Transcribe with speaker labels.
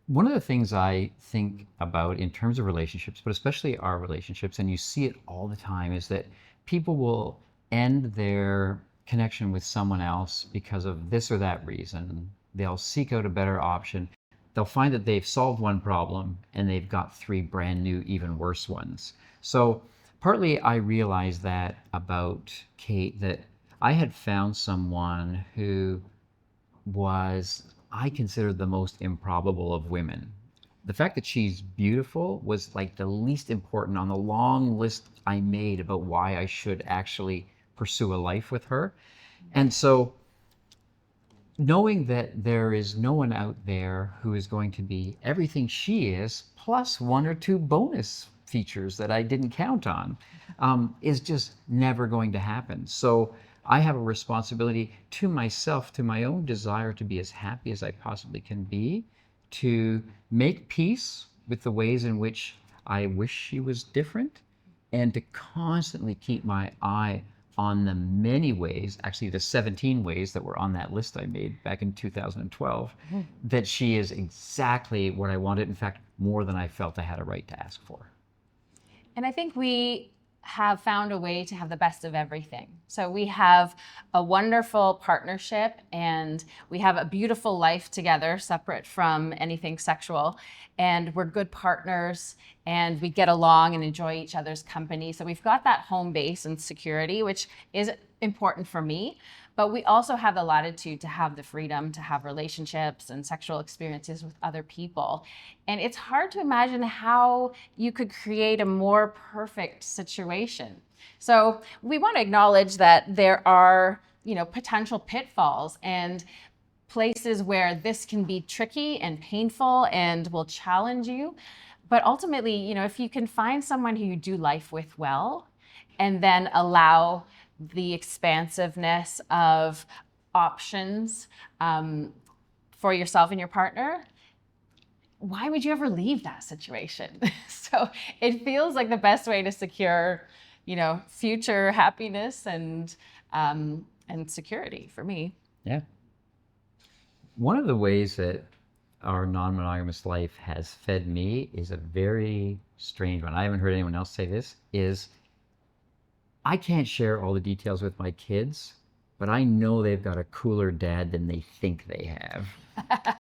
Speaker 1: One of the things I think about in terms of relationships, but especially our relationships, and you see it all the time, is that people will end their connection with someone else because of this or that reason. They'll seek out a better option. They'll find that they've solved one problem and they've got three brand new, even worse ones. So, partly I realized that about Kate, that I had found someone who was, I consider, the most improbable of women. The fact that she's beautiful was like the least important on the long list I made about why I should actually pursue a life with her. And so, knowing that there is no one out there who is going to be everything she is, plus one or two bonus features that I didn't count on, is just never going to happen. So I have a responsibility to myself, to my own desire to be as happy as I possibly can be, to make peace with the ways in which I wish she was different, and to constantly keep my eye on the many ways, actually the 17 ways that were on that list I made back in 2012, that she is exactly what I wanted. In fact, more than I felt I had a right to ask for.
Speaker 2: And I think we have found a way to have the best of everything. So we have a wonderful partnership and we have a beautiful life together, separate from anything sexual. And we're good partners and we get along and enjoy each other's company. So we've got that home base and security, which is important for me. But we also have the latitude to have the freedom to have relationships and sexual experiences with other people. And it's hard to imagine how you could create a more perfect situation. So we want to acknowledge that there are, potential pitfalls and places where this can be tricky and painful and will challenge you. But ultimately, if you can find someone who you do life with well, and then allow the expansiveness of options for yourself and your partner, why would you ever leave that situation? So it feels like the best way to secure, future happiness and security for me.
Speaker 1: Yeah. One of the ways that our non-monogamous life has fed me is a very strange one. I haven't heard anyone else say this, is I can't share all the details with my kids, but I know they've got a cooler dad than they think they have.